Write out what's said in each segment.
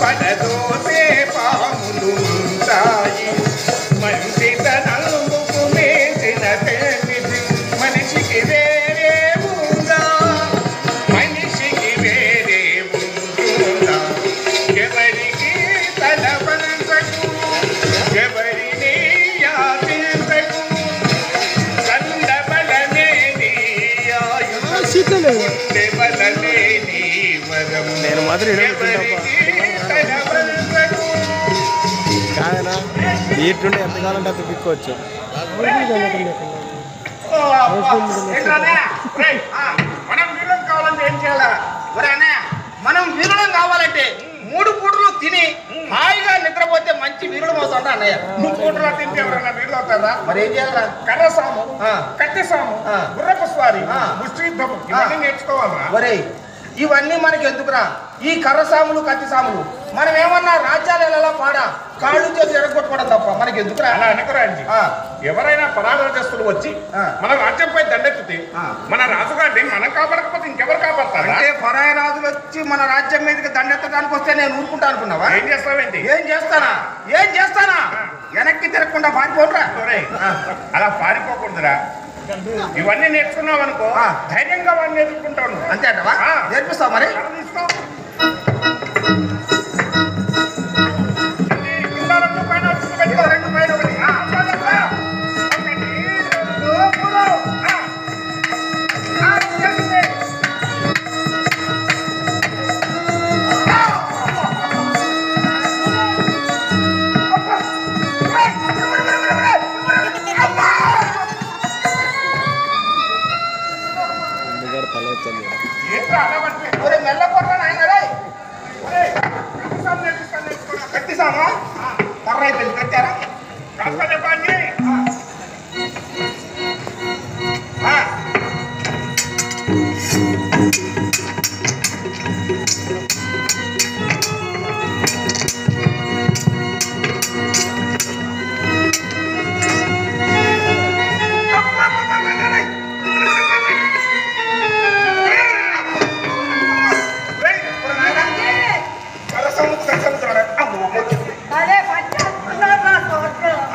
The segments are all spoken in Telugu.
పడదోసే పాములు ఉంటాయి మంచితనందుకు మేసిన పెన్నిధి మనిషికి వేరే ఉందా మనిషికి వేరే ఉంటుందా ఎవరికి తల పంచకు ఎవరిని యాచించకు కందబలనే నీ ఆయుధం బలనే నీ వరం నేను మాత్రం కాదనా ఇటుండే ఎంతకాలంటే అంత పిక్కోవచ్చు. మనం వీరులం కావాలంటే ఏం చేయాలా? మనం వీరులం కావాలంటే 3 పూటలు తిని హాయిగా నిద్రపోతే మంచి వీరుడు అవుతాడు అన్నయ్య. 3 పూటలు తింటే ఎవరన్నా వీరుడు అవుతారా? మరి ఏం చేయాలా? కర్రసాము, కట్టెసాము, గుర్రపు స్వారీ, ముష్టియుద్ధము ఇవన్నీ నేర్చుకోవాలా? ఒరే ఇవన్నీ మనకి ఎందుకురా? ఈ కర్రసాములు కత్తిసాములు మనం ఏమన్నా రాజ్యాలలో పాడా కాళ్ళు చేసి ఎరగొట్టుకోవడం తప్ప మనకి ఎందుకురా? అలా అనుకురా అండి. ఎవరైనా పరాగస్తులు వచ్చి మన రాజ్యంపై దండెత్తితే మన రాజుగారిని మనం కాపాడకపోతే ఇంకెవరు కాపాడతారు? అంటే పరాయ రాజులు వచ్చి మన రాజ్యం మీదకి దండెత్తడానికి వస్తే నేను ఊరుకుంటా అనుకున్నావా? ఏం చేస్తావేంటి? ఏం చేస్తానా వెనక్కి తిరగకుండా పారిపోతురా. అలా పారిపోకూడదురా. ఇవన్నీ నేర్చుకున్నావు అనుకో ధైర్యంగా వాడిని ఎదుర్కొంటాను. అంతే అంటవా? నేర్పిస్తావు మరి. కట్టిసామా కర్ర అయిపోయింది కట్టారా?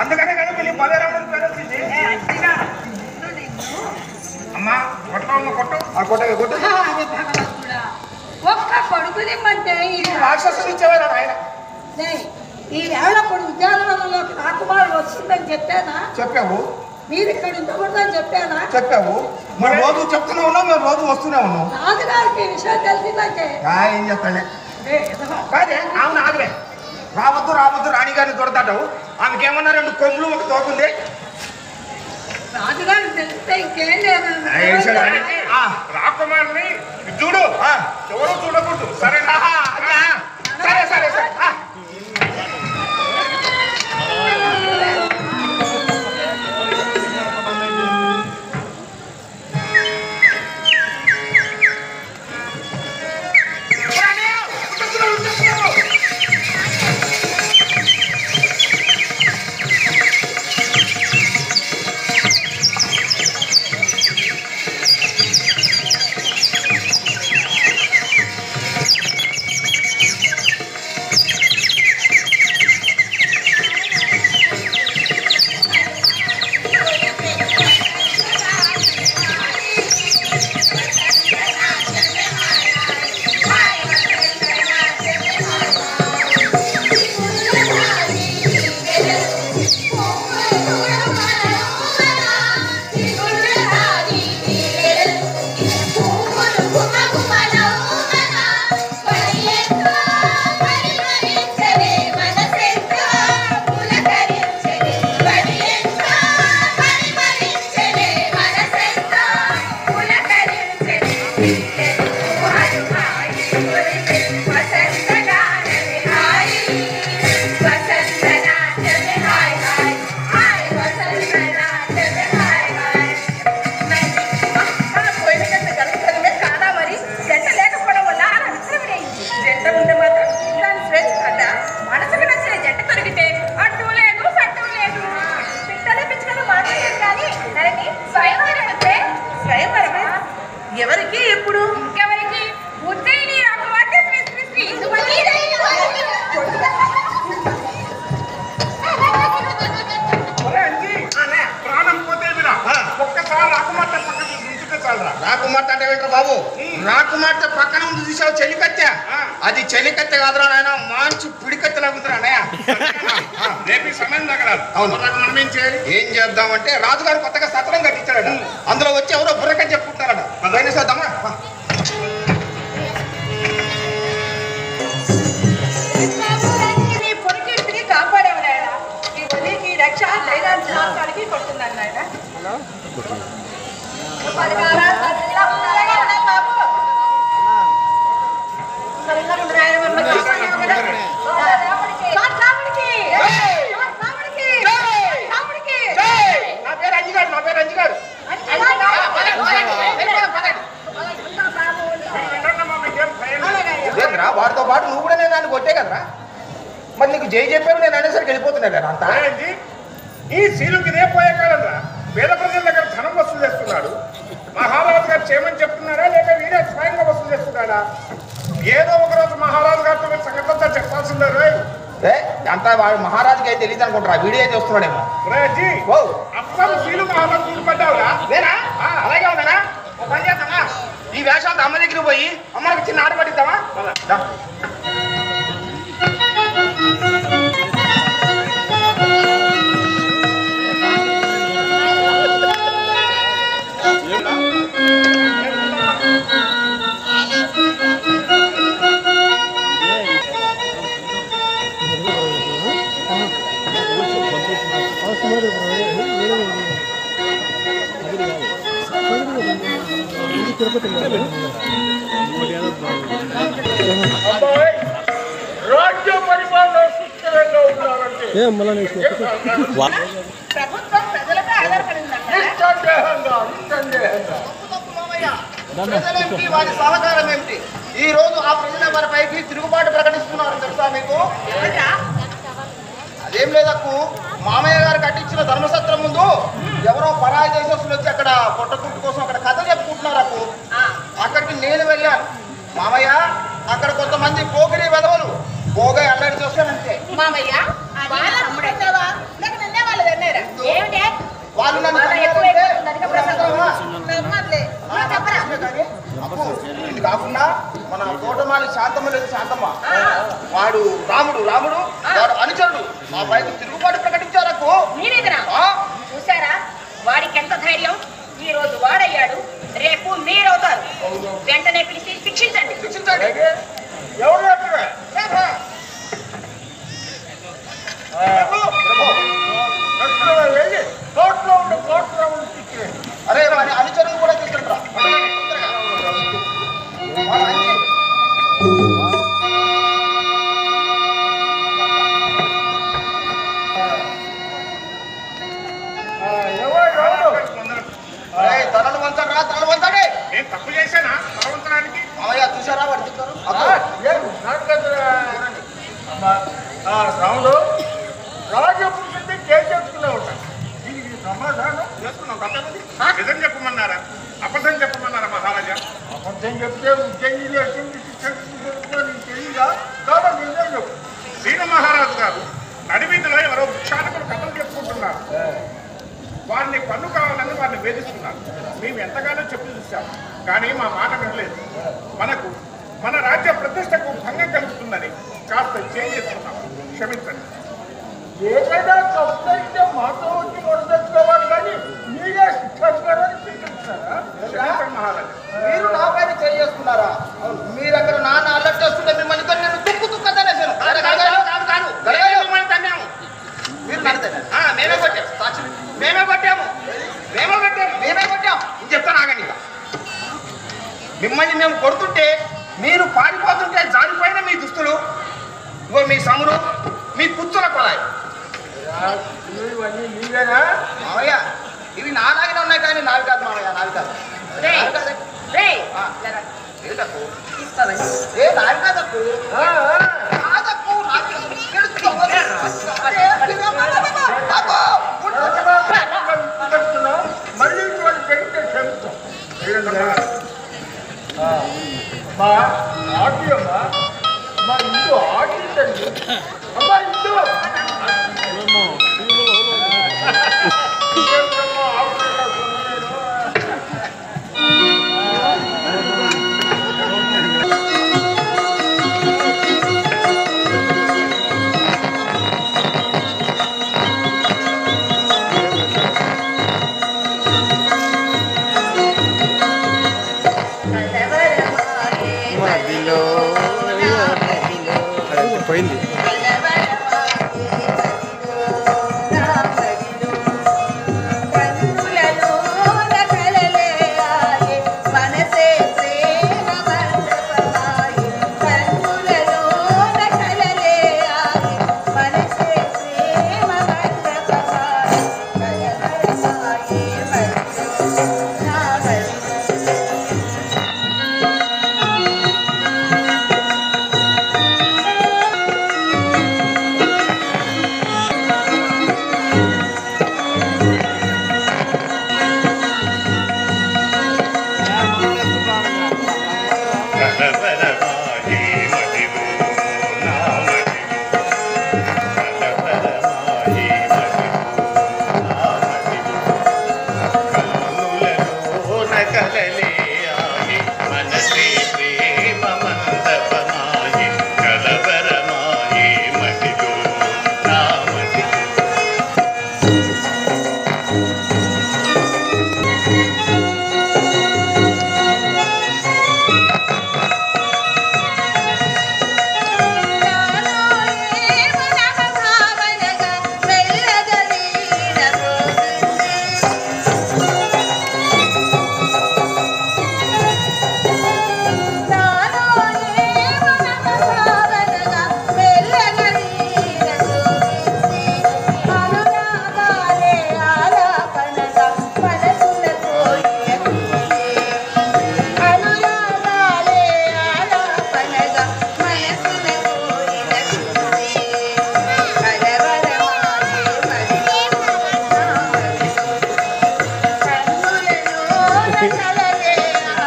అందుకనే కదా వీళ్ళు బలరాముడు పేరు వచ్చింది. అమ్మా కొట్టు ఆ కొట్టు ఒక్క కొడుకుని అంటే రాక్షసులు ఇచ్చేవారు ఆయన. ఈ వేళప్పుడు ఉద్యానవనంలోకి రాకుమారుడు వస్తుందని చెప్పానా? చెప్పావు. మీరు ఇక్కడ ఉండకూడదని చెప్పానా? చెప్పావు. మరి రోజు చెప్తూనే ఉన్నాం, మేము రోజు వస్తూనే ఉన్నాం. రాజుగారికి విషయం తెలిసిందంటే ఏం చెప్తానే కాదే. అవును ఆగలే. రావద్దు రాణిగారిని దొరతావు. ఆమెకేమన్నా 2 కొమ్ములు ఒక తోకుంది. రాజుగారికి తెలిస్తే ఇంకేం లేదు. రాకుమారిని చూడు, ఎవరు చూడకూడదు. సరేనా? సరే. ఎవరికి ఎప్పుడు ఇంకెవరికి ఉజ్జయిని రాకుమార్తె శ్రీ శ్రీ శ్రీ ఇందుమతి నాకు మాట పక్కన ఉంది చూసావు చెలికత్తె, అది చెలికత్తె కాదురా నాయన, మంచి పిడికత్తె లాగుతురా అన్నయ్య. రేపు సమయం తగరాదు. అవును. మనం ఏం చేయాలి? ఏం చేద్దామంటే రాజుగారు కొత్తగా సత్రం కట్టించాడట, అందులో వచ్చి ఎవరో బుర్రకని చెప్పుకుంటారట. అదైనా చేద్దామా? కాపాడేవాడు ఆయన, ఈ బలి నీ రక్ష దైనానికి కొడుతున్నాను ఆయన. నా పేరు అంజిగారు, నా పేరు అంజిగారు. ఏంద్రా వాడితో పాటు నువ్వు కూడా నేను నన్ను కొట్టే కదరా, మరి నీకు జై చెప్పారు, నేను అనేసరికి వెళ్ళిపోతున్నా కదా అంతా. ఈ సీలుకి ఇదే పోయే కాలంరా. పేద ప్రజల దగ్గర ధనం వసూలు చేస్తున్నాడు. మహారాజు గారు చేయమని చెప్తున్నారా లేక వీరే స్వయంగా వసూలు చేస్తున్నాడా? ఏదో ఒక రోజు మహారాజు గారితో మీరు సంగతంతా చెప్పాల్సిందే రోయ్. అంతా వాడు మహారాజుకి అయితే తెలియదు అనుకుంటారా, వీడియో చూస్తున్నాడేమో. అప్పుడు సీలు మహారాజు ఊడిపడ్డావురా. వేరా అలాగే ఉందనా, ఒక పని చేద్దామా, ఈ వేషాలతో అమ్మ దగ్గర పోయి అమ్మకి చిన్న ఆట పట్టిద్దామా? రాజ్య పరిపాలన సుస్థిరంగా ఉన్నారంటే ప్రభుత్వం ప్రజలపై ఆధారపడిందంట. ప్రజలేమిటి, వారి సహకారం ఏమిటి? ఈ రోజు ఆ ప్రజల వారిపైకి తిరుగుబాటు ప్రకటిస్తున్నారు తెలుసా మీకు? అదేం లేదక్కు, మామయ్య గారు కట్టించిన ధర్మసత్రం ముందు ఎవరో పరాయి దేశస్తులు వచ్చి అక్కడ పొట్టకుట్టు కోసం అక్కడ కథ చెప్పుకుంటున్నారు అక్కు. అక్కడికి నేను వెళ్ళాను మామయ్య, అక్కడ కొంతమంది పోగిరి వెధవలు పోగై అల్లడి చేస్తానంతే. మామయ్య వాళ్ళు నన్ను ఇది కాకుండా మన తోటమాలి శాంతమ్మ లేదు, శాంతమ్మ వాడు రాముడు వాడు అనుచరుడు మా పైకి తిరుగుబాటు ప్రకటించారు. చూసారా వాడికి ఎంత ధైర్యం? ఈ రోజు వాడయ్యాడు, రేపు మీరవుతారు. వెంటనే పిలిచి శిక్షించండి. ఎవరు కోట్లో ఉండే కోట్లో ఉండి అరే వాడి అనుచరులు కూడా తీసుకుంటారా? తలలు వంచండి రా, తలలు వంచండి. నేను తప్పు చేశానా బలవంతరానికి? అవయ్యా చూసారా వాడు తింటారు. రాముడు రాజపురుషుడిని చేసుకునే ఉంటాను. దీనికి సమాధానం చేసుకున్నాం తప్పేది. నిజం చెప్పమన్నారా అబద్ధం చెప్పమన్నారా మహారాజా? అబద్ధం చెప్తే ఉద్యోగిలు తెలియదా? కాబట్టి నిజం చెప్పు. శ్రీను మహారాజు గారు నడివీధిలో ఎవరో భిక్షాటకులు కథలు చెప్పుకుంటున్నారు. వారిని పన్ను కావాలని వారిని వేధిస్తున్నారు. మేము ఎంతగానో చెప్పి చూసాం, కానీ మా మాట వినలేదు. మన రాజ్య ప్రతిష్టకు భంగం కలుగుతుందని కాస్త చేంజ్ చేసుకున్నాం. క్షమించండి. ఏదైనా తప్పైతే మాతో వచ్చి మొదలుకోవాలి, కానీ మీరే శిక్షించాలని స్వీకరిస్తారా? క్షమించండి మహారాజా. మీరు నా పైన చేసుకున్నారా? మీరు అక్కడ నాన్న అల్లరి చేస్తుంటే మిమ్మల్ని నేను తుక్కుతనేసాను. మీరు నడతాను. మేమే కొట్టాము సాక్షి, మేమే కొట్టాము. చెప్తాను ఆగండి. మిమ్మల్ని మేము కొడుతుంటే మీరు పారిపోతుంటే జారిపోయిన మీ దుస్తులు, ఇగో మీ సమురు, మీ కుచ్చుల కొలాయి. మామయ్య ఇవి నాలాగిన ఉన్నాయి కానీ నావి కాదు మామయ్య, నావి కాదు. మళ్ళీ క్షమిస్తాం. మా ఆటి అమ్మా, మా ఇంట్లో ఆటించండి అమ్మా, ఇంట్లో పోయింది.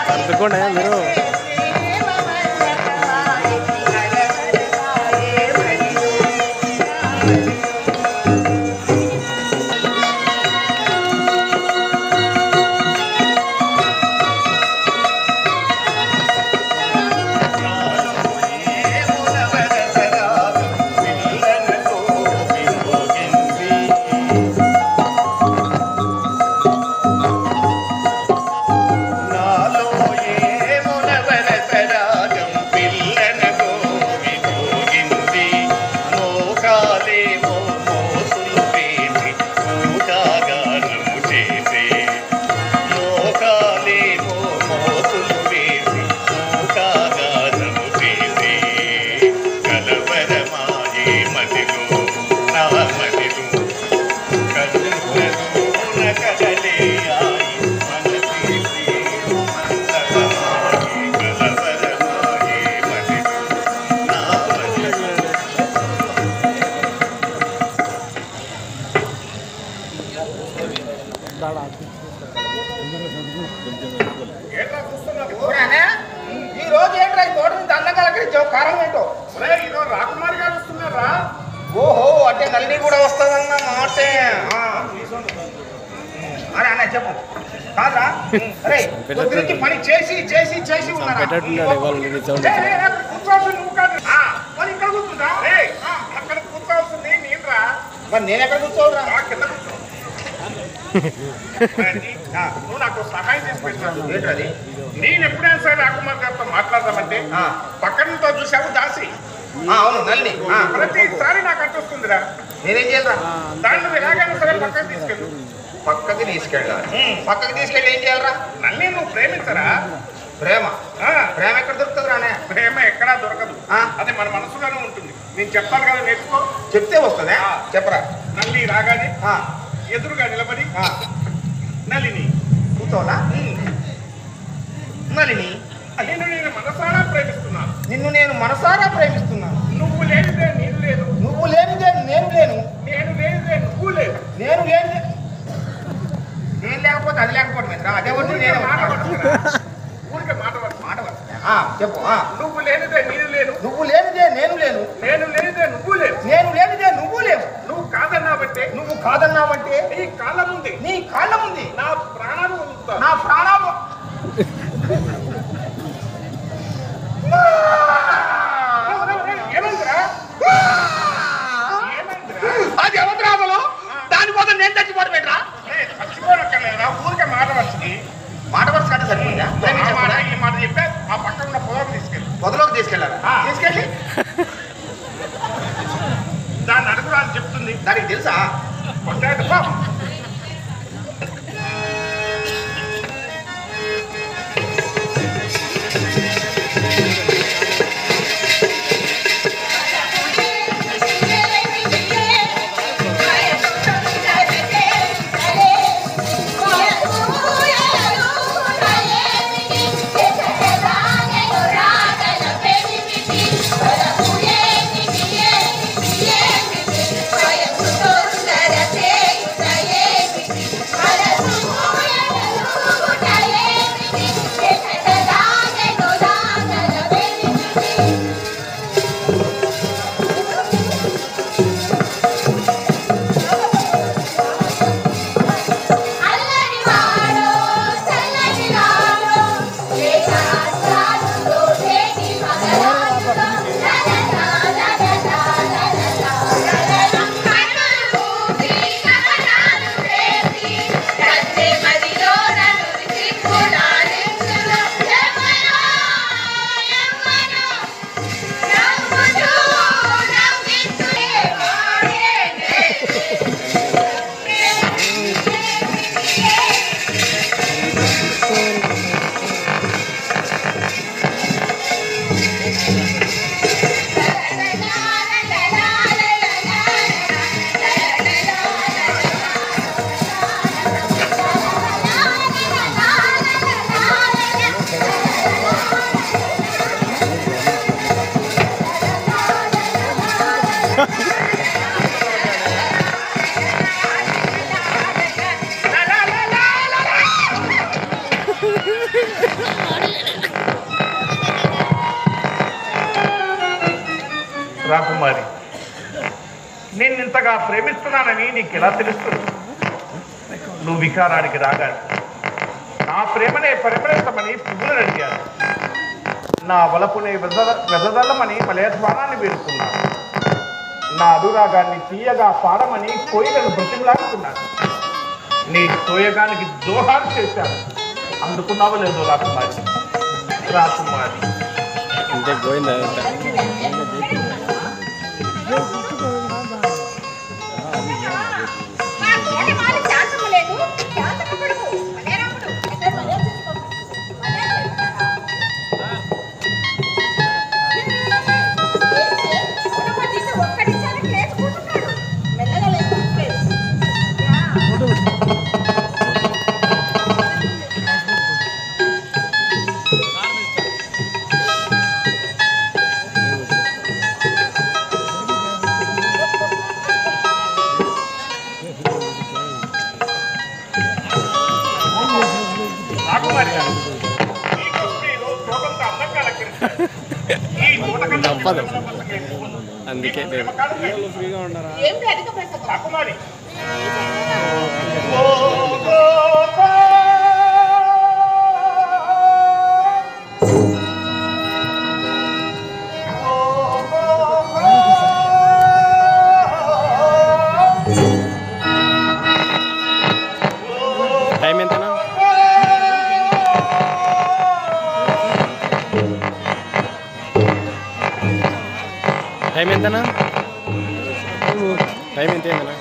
సర్దుకోండి మీరు. ఈ రోజు ఏంట్రా ఈ తోట నుంచి అందంగా అలంకరించావు? కారణం ఏంటో? ఈరోజు రాకుమారి గారు వస్తున్నారా? ఓహో, అంటే నల్లి కూడా వస్తుందన్న మాటే. అరే అన్న చెప్పు. కాదా? అరే గురించి పని చేసి చేసి చేసి ఉన్నారా? కూర్చోవలసింది నువ్వు కాదు. మరి ఇక్కడ కూర్చుంటా? అక్కడ కూర్చోవలసింది నేనురా. మరి నేను ఎక్కడ కూర్చోవాలరా? కింద కూర్చో. నువ్వు నాకు సహాయం చేసి పెట్టాను. ఏంటది? నేను ఎప్పుడైనా సరే రాకుమార్ గారితో మాట్లాడదామంటే పక్కనతో చూసావు దాసి. అవును నల్లి. ప్రతిసారి నాకు అనిపిస్తుందిరా. నేనేం చేయాలరా? దాన్ని ఎలాగైనా సరే పక్కన తీసుకెళ్ళు. పక్కకి తీసుకెళ్ళాలి. పక్కకి తీసుకెళ్ళి ఏం చేయాలరా? నల్లి నువ్వు ప్రేమించరా? ప్రేమ? ప్రేమ ఎక్కడ దొరుకుతుంది రానే? ప్రేమ ఎక్కడా దొరకదు. అది మన మనసులోనే ఉంటుంది. నేను చెప్పాలి కదా, నేర్చుకో. చెప్తే వస్తుందా? చెప్పరా. నల్లి రాగానే ఎదురుగా నిలబడి నలిని కూర్చోవాలా? నలిని నిన్ను నేను మనసారా ప్రేమిస్తున్నాను. నిన్ను నేను మనసారా ప్రేమిస్తున్నాను. నువ్వు లేనిదే నేను లేదు. నువ్వు లేనిదే నేను లేను. నేను లేనిదే నువ్వు లేదు. నేను లేనిదే నేను లేకపోతే అది లేకపోవడం అదే వద్దు. నేను ఊరికే మాట చెప్పు. నువ్వు లేనిదే నేను లేను. నువ్వు లేనిదే నేను లేను. నేను లేనిదే నువ్వు లేవు. నేను లేనిదే నువ్వు లేవు. నువ్వు కాదన్నావంటే నువ్వు కాదన్నావంటే నీ కాళ్ళ ముందే నీ కాళ్ళ ముందే నా ప్రాణాలు వదులుతాను. నా ప్రాణాలు ఏమంటారా? అది ఎవరు అసలు? దానికోసం నేను చచ్చిపోవడం ఏంట్రా? చచ్చిపోనక్కర్లేదా? ఊరికే మాట వరుసకి అంటే సరిపోయిందా? ఈ మాట చెప్పే ఆ పక్కన ఉన్న పొదలోకి తీసుకెళ్ళి పొదలోకి తీసుకెళ్ళాలా? తీసుకెళ్ళి రాకుమారి, నేను ఇంతగా ప్రేమిస్తున్నానని నీకు ఎలా తెలుస్తుంది? నువ్వు వికారానికి రాగాలి. నా ప్రేమనే పరిమళించమని పువ్వులను అడిగాను. నా వలపునే వెదదల్లమని మలయధ్వానాన్ని వేడుకున్నాను. నా అనురాగాన్ని తీయగా పాడమని కోయిలను బ్రతిమలాడుకున్నాను. నీ సోయగానికి దోహారు చేశాను. అందుకున్నావు లేదో రాకుమారి? రాకుమారి అంటే గోవిందా తప్పదు. అందుకే ఫ్రీగా ఉండరా రాకుమారి. టైం ఎంతనా? టైం ఎంతనా? టైం ఎంత ఏందనా?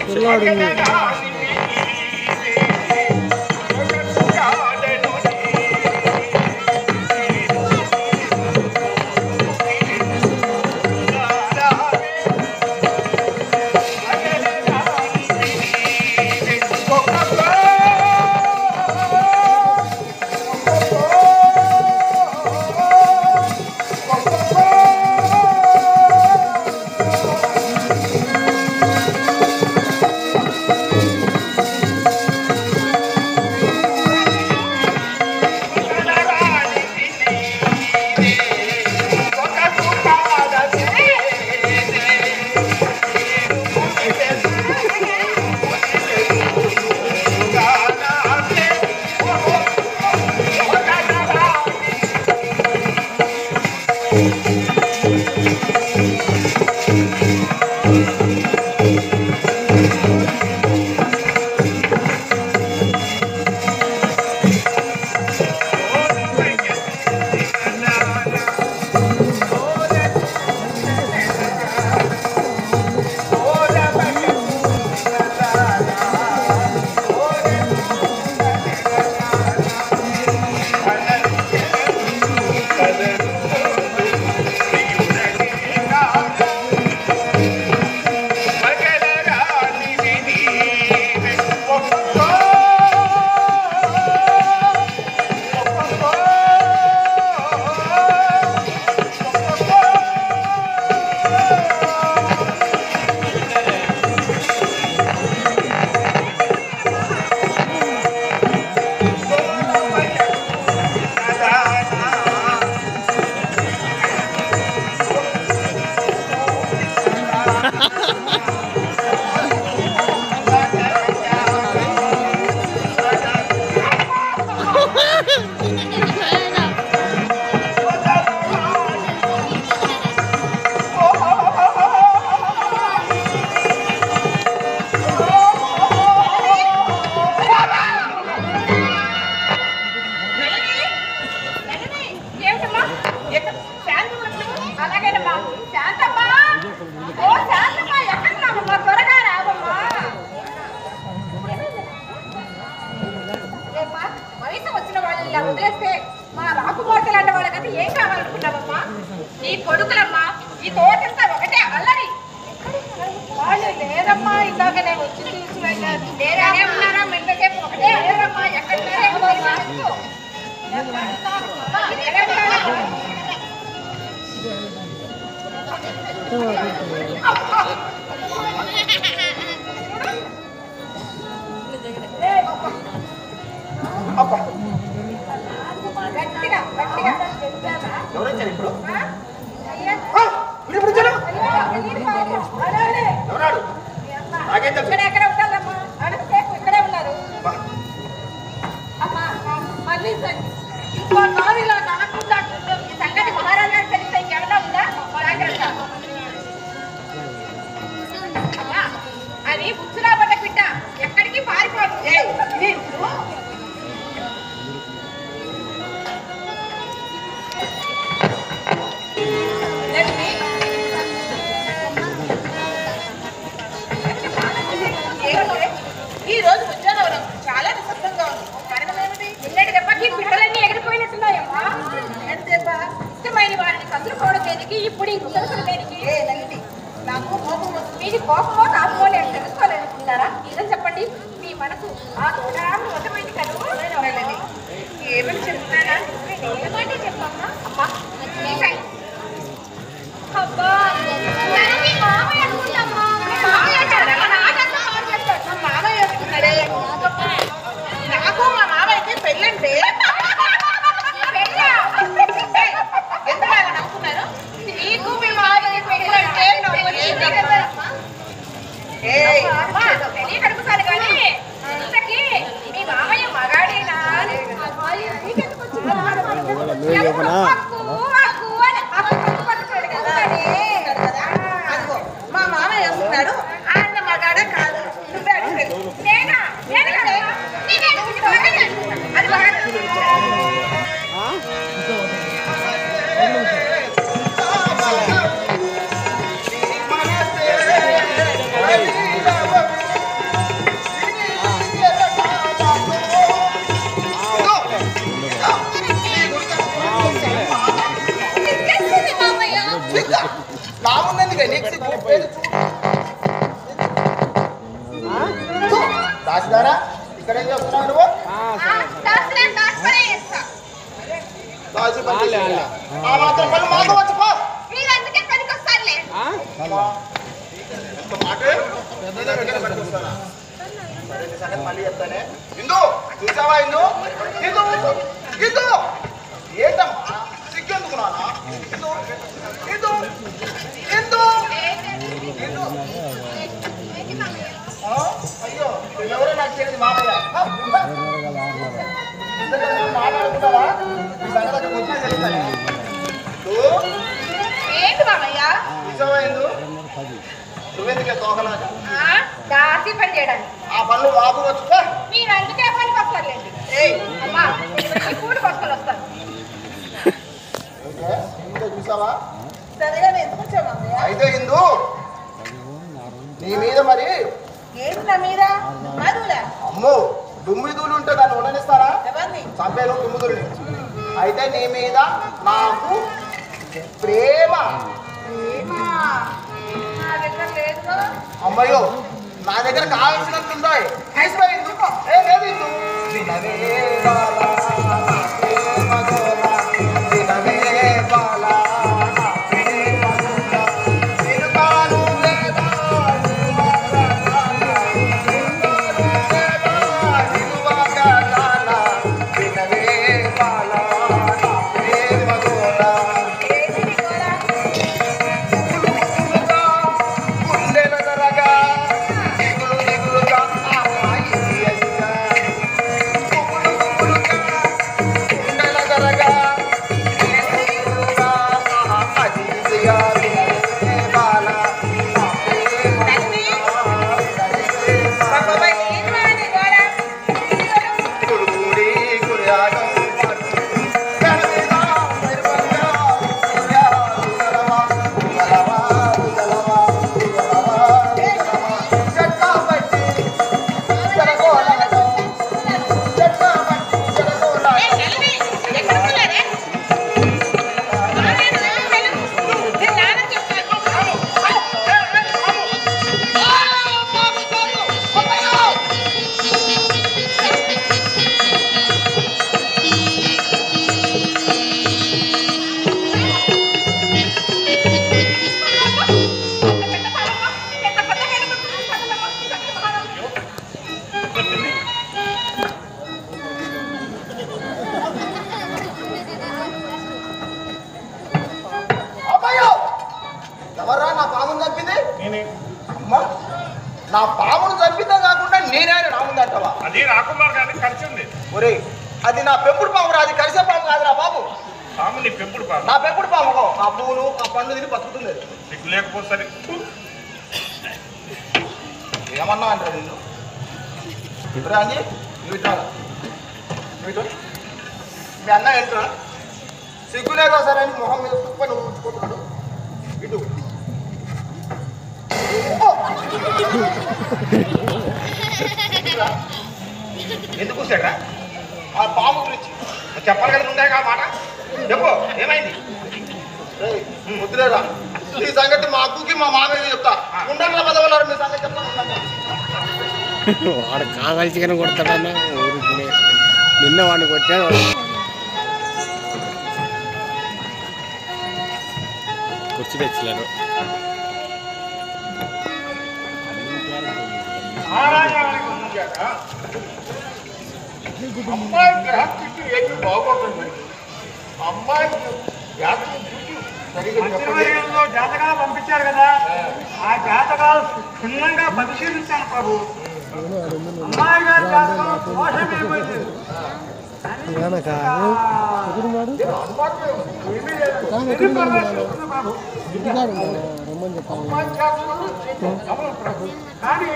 వదిలేస్తే మా రాకుమార్తెలు అంటే వాళ్ళకైతే ఏం కావాలనుకున్నావమ్మా? నీ కొడుకులమ్మా, ఈ తోటంతా ఒకటే అల్లరి. వాళ్ళు లేదమ్మా, ఇందాక నేను వచ్చి చూసి వెళ్ళాను. లేదనే ఉన్నారా? ఎంతసేపు ఒకటే అల్లరమ్మా. ఎక్కడ అబ్బా గట్టిగా గట్టిగా ఎవరొచ్చారు ఇప్పుడు అయ్యా ఇప్పుడు వచ్చారు అరే ఎవరాడు నాకేం తెలుసు ఇక్కడ ఎక్కడ ఉంటారమ్మా అడుగుసేపు ఇక్కడే ఉన్నారు అమ్మా మళ్ళీ ఇంకో నాలుగులో నాకుండా ఈ సంగతి మహారాజా తెలిస్తే ఇంకెవరా ఉందా జాగ్రత్త అమ్మా అది ఉచ్చులా పడ్డ బిడ్డ ఎక్కడికి పారిపోదు ఈ రోజు ఉద్యానవనం చాలా నిశ్శబ్దంగా ఉంది. కారణం ఏమిటి? నిన్నటి దెబ్బకి బిడ్డలన్నీ ఎగిరిపోయినట్టున్నాయమ్మా నిన్నటి దెబ్బ ఇష్టమైన వారిని కదులుకోవడం దేనికి ఇప్పుడు ఈ ముసలిసలు దేనికి లేదండి. నాకు కోపం వస్తుంది. మీది కోపమో తాపమో నేను తెలుసుకోలేనుకుంటారా నిజం చెప్పండి మీ మనసు ఆ తోడాము మొదమైంది కదా వెళ్ళండి. ఏమని చెప్తున్నానా? ఏమంటే చెప్పమ్మా అమ్మా మీకై. అబ్బా మీ మామయ్య అనుకుంటమ్మా మీ మామయ్య అంటారా? మా నాన్నతో కాల్ చేస్తాడు. మా మామయ్య వస్తున్నాడే. నాకు మా మామయ్యకి పెళ్ళంటే పెళ్ళా? ఎందుకు అలా నవ్వుతున్నారు? నీకు మీ మామయ్యకి పెళ్ళంటే నాకు వచ్చింది కదా అమ్మా. అమ్మా తెలియ కడుపుతాను కానీ ఇంతకీ మీ మామయ్య మగాడేనా అని నీకెందుకు వచ్చింది నువ్వు చెప్పనా? హక్కు అని హక్కు పట్టుకోడు కదా అదిగో, మా మామయ్య వస్తున్నాడు. ఆయన మగాడ కాదు. నువ్వే అడుగు. నేనా నేను కదా నేనే అది మగాడు నాముందందుకే నీకు దాసిదారా ఇక్కడ ఏం చేస్తున్నావు నువ్వు దాసి పని చేయాలి. ఆ మాత్రం పని మాతో వచ్చిపో మీరందుకే పనికొస్తారులే ఎంత మాట మళ్ళీ చెప్తానే ఇందు చూసావా ఇందు ఇందు ఇందు ఏంటమ్మా సిగ్గెందుకు నానా ఇందు ఇందు ఇందు ఇందు అయ్యో ఎవరో నాకు తెలియదు మామయ్య మాట్లాడుకుంటావా ఈ సంగతి వచ్చి తెలుస్తానే ఏంటి మామయ్య చూసావా ఇందు నువ్వెందుకే తోకలాగా దాసి పని చేయడానికి ఆ పనులు బాబు వచ్చుకో మీరు అందుకే పనికి వస్తారులేండి అమ్మా నేను కూడి పట్టుకొని వస్తాను ఇందో చూసావా సరేగా ఎందుకు వచ్చావు మామయ్య? అయితే ఇందు నీ మీద మరి ఏంటి నా మీద? మధులా? అమ్మో దుమ్మిదూలు ఉంటే దాన్ని ఉండనిస్తారా ఎవరిని? చంపేను దుమ్మిదూలని అయితే నీ మీద నాకు ప్రేమ నా దగ్గర లేదు అమ్మయ్యో నా దగ్గర కావాల్సినట్టుందో తీసిపోయి ఇందుకో ఏ లేదు ఇందు వినవే బాలా, నా ప్రేమ గోల. వినవే బాలా, నా ప్రేమ గోల. వినుతాను లేదా, వినువాగానా. వినవే బాలా, నా ప్రేమ గోల. గుండెల దరగా దిగులు దిగులుగా ఆ మాయి ఎస్తా. గుబులు గుబులుగా ఎవర్రా నా పామును చంపింది? నేనే. అమ్మా నా పామును చంపితే కాకుండా నేనే రాముందంటావా? అది రాకుమార్ గారిని కలిసింది. ఒరే అది నా పెంపుడు పాము, అది కలిసే పాము కాదు నా బాబు. పాము నీ పెంపుడు పాము. నా పెంపుడు పాము ఆ పువ్వులు ఆ పండ్లు తిని బతుకుతుంది. సిగ్గు లేకపోతే ఏమన్నా అంటారు నిన్ను? రాండి మీ అన్న ఏంట్రా సిగ్గులేదా సరే అని మొహం మీద కుప్పని ఊడ్చుకుంటాడు. ఇటు ఎందుకు కూర్చాడా? ఆ పాము గురించి చెప్పాలి కదా ముందే కా మాట చెప్పు. ఏమైంది? ముద్దులేదా ఈ సంగతి మా అక్కుకి మా మామయ్య చెప్తా. ఉండాలి పదవున్నారు మీ సంగతి చెప్తా. వాడు కావాల్సిగానే కొడతాడన్నా ఊరికి నిన్న వాడిని కొట్టాడు. కుర్చీ తెచ్చలేరు. అమ్మాయి గ్రహస్థితి ఏమి బాగుంటుంది. అమ్మాయి జాతకం చూసి జాతకాలు పంపించారు కదా, ఆ జాతకాలు క్షుణ్ణంగా పరిశీలించాను ప్రభు. అమ్మాయి గారి జాతకం దోషమైపోయింది. కానీ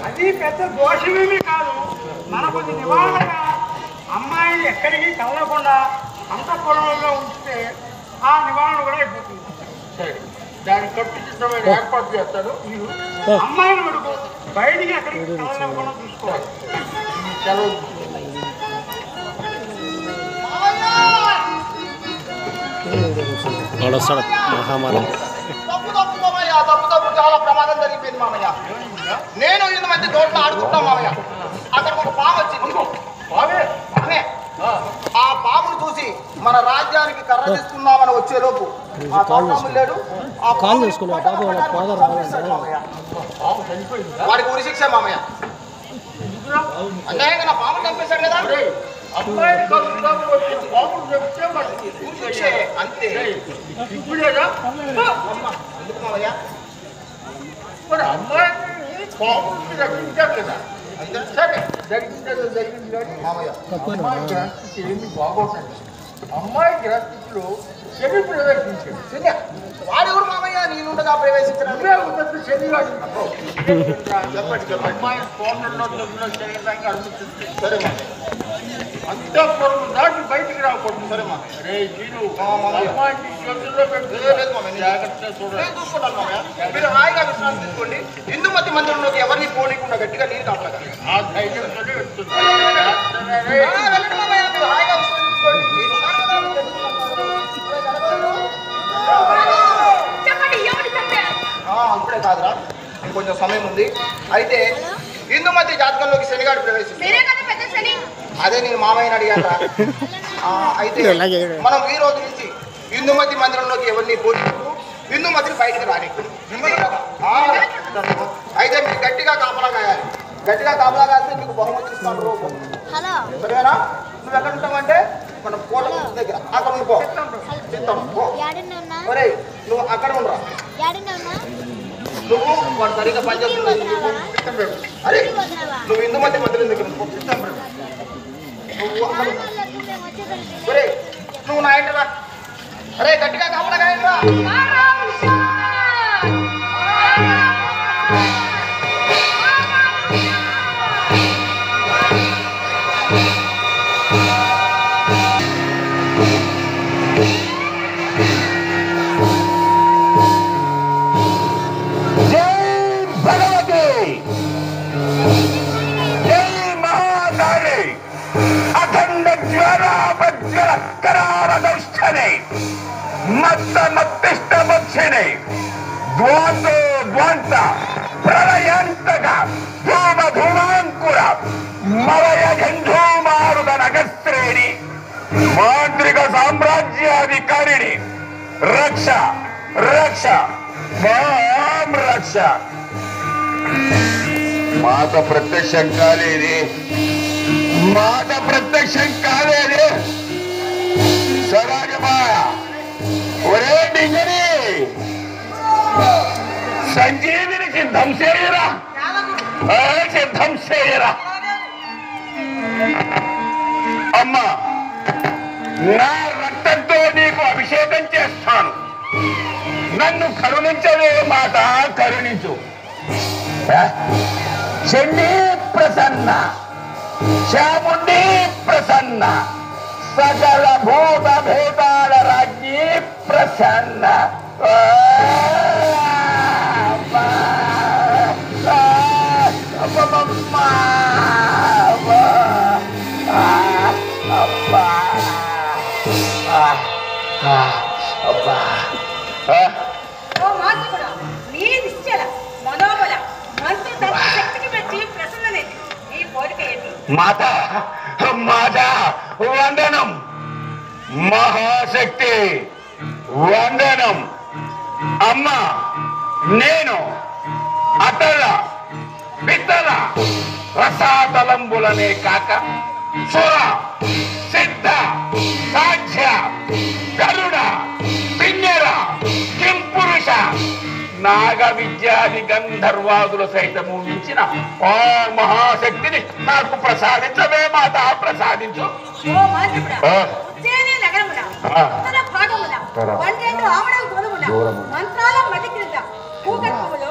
అది పెద్ద దోషమేమీ కాదు. మన కొద్ది నివారణగా అమ్మాయిని ఎక్కడికి కదలకుండా అంతఃపురంలో ఉంచితే ఆ నివారణ కూడా అయిపోతుంది. దానికి కట్టుదిట్టమైన ఏర్పాటు చేస్తాడు. అమ్మాయిని వరకు బయటికి ఎక్కడికి కదలకుండా చూసుకోవాలి. వాడు వస్తాడు మహామారి. తప్పు తప్పు మామయ్య, తప్పు తప్పు చాలా ప్రమాదం జరిగిపోయింది మామయ్య. నేను ఇంత మంది తోటలో ఆడుకుంటాం మామయ్య. అక్కడ ఒక పాము వచ్చింది. పామే ఆ పామును చూసి మన రాజ్యానికి కర్ర తీసుకున్నామని వచ్చేలోపు ఆ తోటము లేడు. ఆ కాల్ చేసుకుని ఆ పాప వాళ్ళ ఫాదర్ వాడికి ఉరి శిక్ష మామయ్య. అన్యాయంగా నా పాము చంపేశాడు కదా. అమ్మాయిని కలుద్దాము వచ్చి పాములు చెప్తే మనకి ఉరి శిక్షే అంతే. ఇప్పుడేగా ఎందుకు మామయ్య? మరి అమ్మాయిని పాముని రక్షించారు కదా. అయితే సరే జరిగింది కానీ మామయ్య అమ్మాయి గ్రహస్థితి ఏమి బాగోటండి. అమ్మాయి గ్రహస్థితిలో శని ప్రవేశించాడు. శని వాడు ఎవరు మామయ్య? నేనుండగా ప్రవేశించిన నువ్వే ఉన్నట్టు శని వాడు. చెప్పండి అమ్మాయి ఫోన్లలో శరీరంగా అడుగుతుంది. సరే మామయ్య. అంతా పొరుగు దాటి బయటికి రాకూడదు. సరే మామయ్య. అరే జీను మామయ్య. అమ్మాయిని చేతుల్లో పెట్టి లేదు మామయ్య. జాగ్రత్తగా చూడాలి. నేను చూసుకుంటాను మామయ్య. మీరు హాయిగా విశ్రాంతి తీసుకోండి. హిందూమతి మందిరంలోకి ఎవరిని పోనీకుండా గట్టిగా నీరు కాపలాగా. ఆ ధైర్యంతోనే వెళ్తుంది. వెళ్ళండి మామయ్య. మీరు హాయిగా విశ్రాంతి తీసుకోండి. చెప్పండి ఎవరు చంపారు? ఇప్పుడే కాదురా, ఇంకొంచెం సమయం ఉంది. అయితే హిందూమతి జాతకంలోకి శనిగాడు ప్రవేశించాడు. మీరే కదా పెద్ద శని. అదే నేను మామయ్యని అడిగాను. అయితే మనం ఈ రోజు నుంచి హిందూమతి మందిరంలోకి ఎవరిని పోనీకు, హిందూమతిని బయటికి రానికూడదు. అయితే మీరు గట్టిగా కాపలా కాయాలి. గట్టిగా కాపలా కాస్తే మీకు బహుమతి ఇస్తాను రూపం. సరేనా? నువ్వు ఎక్కడ ఉంటావంటే మనం కోట దగ్గర అక్కడ ఉండిపో. చెప్తాం పో. ఒరే నువ్వు అక్కడ ఉండరా. నువ్వు వాడు సరిగ్గా పనిచేస్తుంది. అరే నువ్వు హిందూమతి మందిరం దగ్గర ఉండిపో. నువ్వు అక్కడ ఒరే నువ్వు నా ఇంటి రా. అరే గట్టిగా కాపలా కాయండి రా. మత్తిష్టమక్షిణి ధ్వంతో ధ్వంత ప్రళయంతక ధూమ ధూమాంకుర మలయ గంధూమారుద నగశ్రేణి మాంత్రిక సామ్రాజ్యాధికారిణి రక్ష రక్ష మాం రక్ష. మాట ప్రత్యక్షం కాలేది, మాట ప్రత్యక్షం కాలేది. సరాజమా ఒరే డింగని సంజీవిని సిద్ధం చేయరా, సిద్ధం చేయరా. అమ్మా, నా రక్తంతో నీకు అభిషేకం చేస్తాను. నన్ను కరుణించవే మాత, కరుణించు. చండీ ప్రసన్న, చాముండీ ప్రసన్న, సకల భూత భేదాల రాజ్ఞి ప్రసన్న. ఓ మాతృకుడా, నీ నిశ్చల మనోబల మనసు తన శక్తికి మెచ్చి ప్రసన్ననేది. నీ కోరిక ఏంటి? మాత, మాత వందనం. మహాశక్తి వందనం. అమ్మ, నేను అతల పిత్తల రసాతలంబులనే కాక సుర సిద్ధ సాధ్య గరుడ పిన్నెర కింపురుష నాగ విద్యాది గంధర్వాదుల సైతము మించిన ఆ మహాశక్తిని నాకు ప్రసాదించవే మాత, ప్రసాదించు. ఓ మాతృకుడా, ఉజ్జయిని నగరమున ఉత్తర భాగమున 12 ఆమడల దూరమున మంత్రాల మధ్య క్రింద భూగర్భములో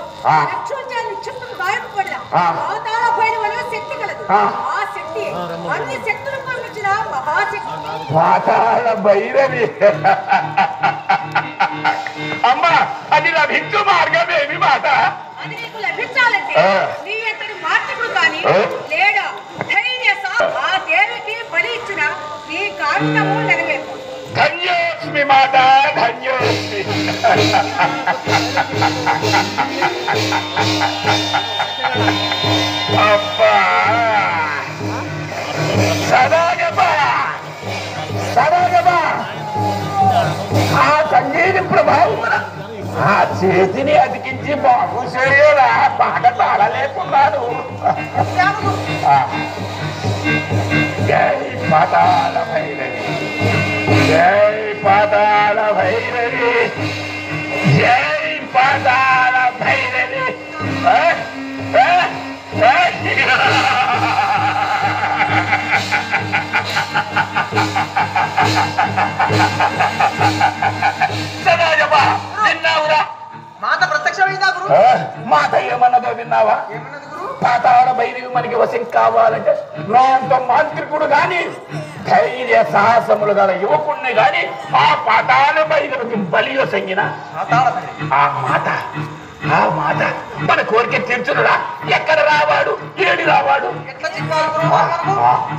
లక్షోచాన్ని చుట్టూ గాయపడిన పాతాళ భైరవుల శక్తి కలదు. ఆ శక్తి అన్ని శక్తులు పంపించిన మహాశక్తి. పాతాళ భైరవి. అమ్మా, అది లభించు మార్గమేమి మాత? అది నీకు లభించాలంటే నీ అతడు మాతృకుడు కానీ లేడా ధైర్య ఆ దేవికి బలి ఇచ్చిన నీ కాంతము నెరవేర్పు. ధన్యోస్మి మాత, ధన్యోస్మి. అబ్బా, సదాగమా సదాగమా, ఆ సంగీత ప్రభావం ఆ చేతిని అతికించి బాగు చేయరా, బాగా తాళలేకున్నాను. జై పాతాళ భైరవి, జై పాతాళ భైరవి, జై పాతాళ భైరవి. సదాజమా, విన్నావురా? మాత ప్రత్యక్షమైందా గురు? మాత ఏమన్నదో విన్నావా? ఏమన్నది గురు? పాతాళ భైరవి మనకి వశం కావాలంటే నా అంత మాంత్రికుడు గాని ధైర్య సాహసములు గల యువకుణ్ణి గాని ఆ పాతాళ భైరవికి బలి వసంగిన ఆ మాత మన కోరిక తీర్చునురా. ఎక్కడ రావాడు, ఏడి రావాడు? ఎట్లా చెప్పాలి గురు మనకు?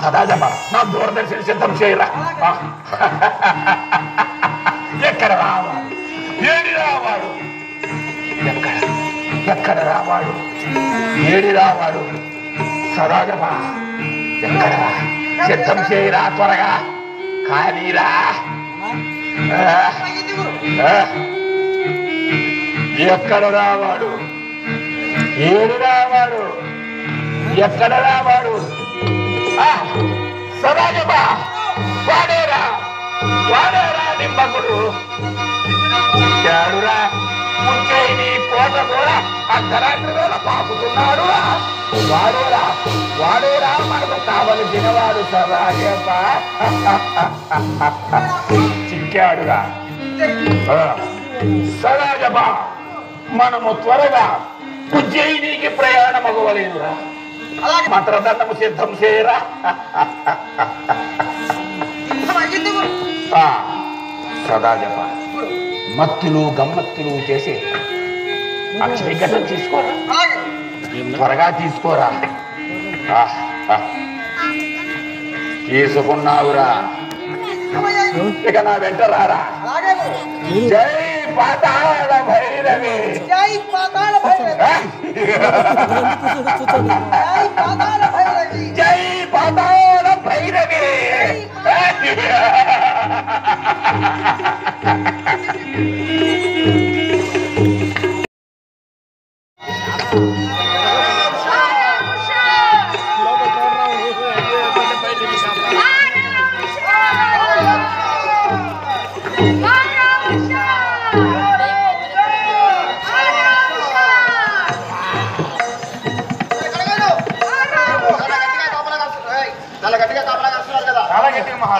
సదాజమ, నా దూరదర్శన సిద్ధం చేయరా. ఎక్కడ రావాడు, ఏడి రావాడు? ఎక్కడ రావాడు, ఏడి రావాడు? సదాజమ, ఎక్కడ? సిద్ధం చేయరా త్వరగా, కానీరా. అయింది గురు. ఎక్కడ రావాడు, ఏడు రావాడు? ఎక్కడ రావాడు? సదాజమా, వాడేరా నిమ్మకుడు. చాడురా, ముంచేయి కోట కూడా అర్ధరాత్రి వేళ పాకుతున్నాడు. వాడేరా మనకు కావలసిన వాడు. సదాజమా చిక్కాడురా. సదాజమా, మనము త్వరగా ఉజ్జయినికి ప్రయాణం అవ్వలేదురా. మంత్రదండము సిద్ధం చేయరా. అయింది గురు. సదాజమా, మత్తులు గమ్మత్తులు చేసి అక్షయగతం తీసుకోరా, అలాగే త్వరగా తీసుకోరా. తీసుకున్నావురా, ఇక నా వెంట రారా. అలాగే గురు. జై పాతాళ భైరవి, జై పాతాళ భైరవి, జై పాతాళ భైరవి, జై పాతాళ భైరవి.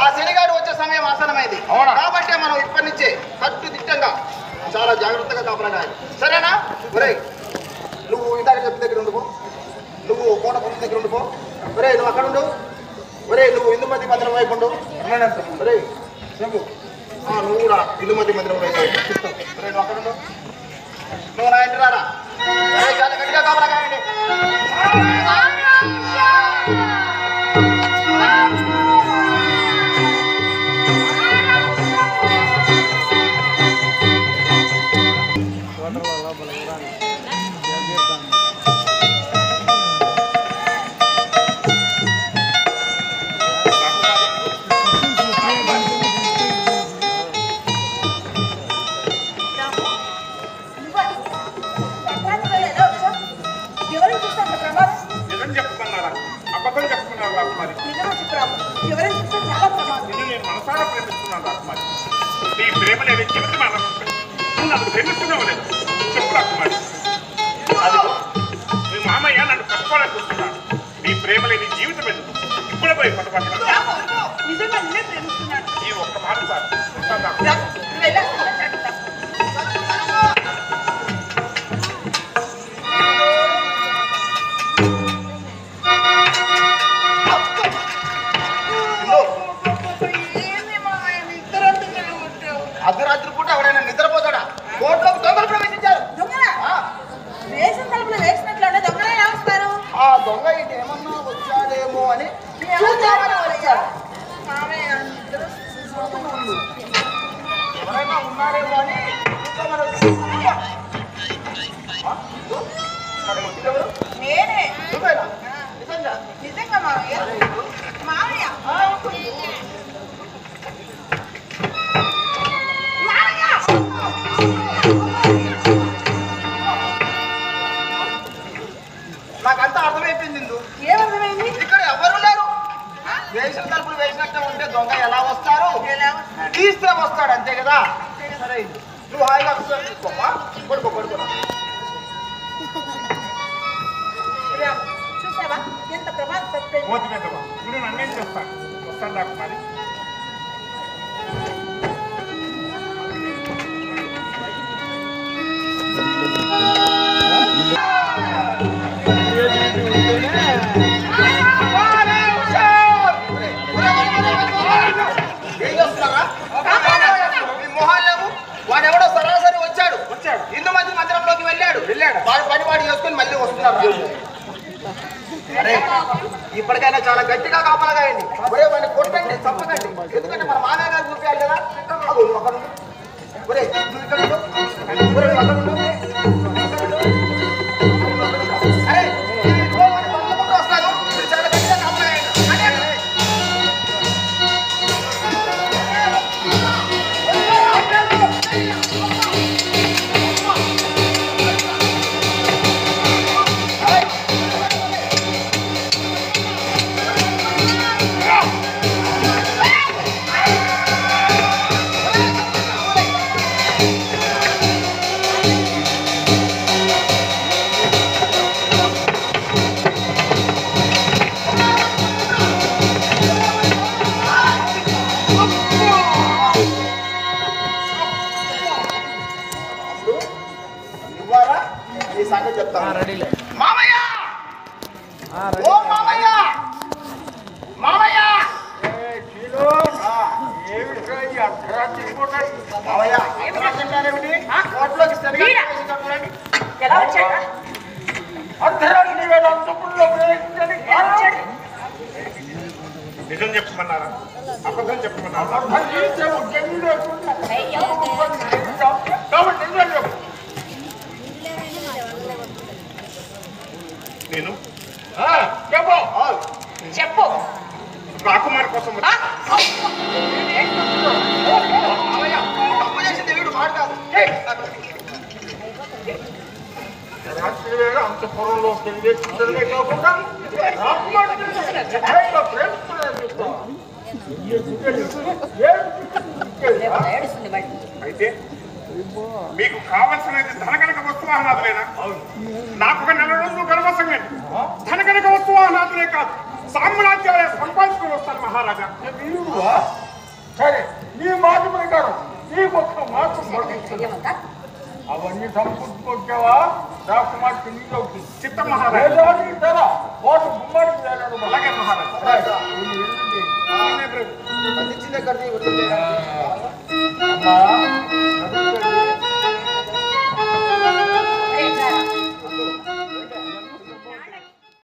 ఆ శనిగాడు వచ్చే సమయం ఆసనమైంది. అవునా? కాబట్టి మనం ఇప్పటి నుంచే కట్టుదిట్టంగా చాలా జాగ్రత్తగా కాపాడాలి. సరేనా? ఒరేయ్, నువ్వు ఇందాక చెప్పిన దగ్గర ఉండిపో, నువ్వు కోట పొందిన దగ్గర ఉండిపో. ఒరేయ్, నువ్వు అక్కడ ఉండు. ఒరేయ్, నువ్వు ఇందుమతి మందిరం వైపు ఉండు. ఒరేయ్ చెప్పు, నువ్వు కూడా ఇందుమతి మందిరం వైపు ఒరేయ్, నువ్వు అక్కడ ఉండు. నువ్వు నా ఇంటి రారా. చాలా గట్టిగా కాపలా కాయండి. నిజం చెప్పుకున్నారా అబద్ధం చెప్పుకున్నారు రాకుమారి? నేను మనసారా ప్రేమిస్తున్నాను రాకుమారి. నీ ప్రేమలేని జీవితం నన్ను ప్రేమిస్తున్నావు లేదు చెప్పు రాకుమారి. అదిగో మీ మామయ్య నన్ను కట్టుకోవాలని చూస్తున్నాడు. నీ ప్రేమలేని జీవితం ఎందుకు? ఇప్పుడు పోయి పట్టుబట్ట నిజంగా నిన్నే ప్రేమిస్తున్నాను. ఈ ఒక్క మాట సార్ అర్ధరాత్రి పూట ఎవరైనా నిద్రపోతాడా? కోట్లోకి దొంగలు ప్రవేశించారు. దొంగలా? వేసిన తలుపులు వేసినట్లుండే దొంగలే ఎలా వస్తారు? ఆ దొంగ ఇటు ఏమన్నా వచ్చాడేమో అని చూద్దామని వచ్చాడు. ఎవరైనా ఉన్నారేమో అని చూద్దామని వచ్చాడు. మరి వచ్చినెవరు? నేనే. నువ్వేనా? నిజంగా? నిజంగా మావయ్య. మావయ్య. నాకంతా అర్థమైపోయింది. ఏమర్థమైంది? ఇక్కడ ఎవరు లేరు. వేసిన తలుపులు వేసినట్టే ఉంటే దొంగ ఎలా వస్తారు? తీస్తే వస్తాడు, అంతే కదా. సరే, నువ్వు హాయిగా విశ్రాంతి తీసుకోమ్మా. పడుకో పడుకో. చూసావా ఎంత ప్రమాదం తప్పింది? మోతి పెద్దవా ఇప్పుడు నన్నేం చేస్తాను? వస్తాను రాకుమారి. ఏం చేస్తున్నారా? మీ మొహాలు లేవు. వాడెవడో సరాసరి వచ్చాడు. ఇందు మధ్య మందిరంలోకి వెళ్ళాడు. వాడి పని వాడు చేసుకుని మళ్ళీ వస్తున్నారు. అరే, ఇప్పటికైనా చాలా గట్టిగా కాపలాగాయండి. ఒరే, వాడిని కొట్టండి, చంపకండి. ఎందుకంటే మన మామయ్య గారు చూపించాలి కదా. అదో నువ్వు అక్కడ ఉండు. ఒరే, నువ్వు ఇక్కడ ఉండు. ఒరే, నువ్వు అక్కడ ఉండు. అరే, వాడిని పంపుకుంటూ వస్తాను. మీరు చాలా గట్టిగా కాపలాగాయండి. ఈ సంగతి చెప్తాను. మామయ్య, ఓ మామయ్య, మామయ్య, మామయ్య, అర్థరాత్రి కోట్లోకి సరిగా ఎలా వచ్చాడు? అర్ధరాత్రి వేళ తప్పుల్లో ప్రవేశించడానికి ఎలా వచ్చాడు? నిజం చెప్పమన్నారా అబద్ధం చెప్పమన్నారా? అర్థం చేస్తే ఉద్యోగం లేకుండా కాబట్టి నిజం చెప్పు. నేను చెప్పు. చెప్పు. రాకుమారి కోసం మామయ్య, తప్పు చేసింది వీడు మాట కాదు. రాత్రి వేళ అంత పొలంలో ప్రవేశించడమే కాకుండా అయితే మీకు కావలసినది ధనకనక వస్తువాహనాదులేనా? నాకు ఒక నెల రోజులు గర్భసంగండి. ధనకనక వస్తువాహనాదులే కాదు, సామ్రాజ్యాలే సంపాదించుకుని వస్తాను మహారాజా. వీరుడువా? సరే, నీ మాట ప్రకారం నీకు ఒక్క మాసం పడుతుంది. అవన్నీ సంపుకొచ్చావా? రాకుమార్కి నీళ్ళు అవుతుంది. చిత్త మహారాజా. వాటి గుమ్మానికి వెళ్ళడం అలాగే మహారాజా. అమ్మా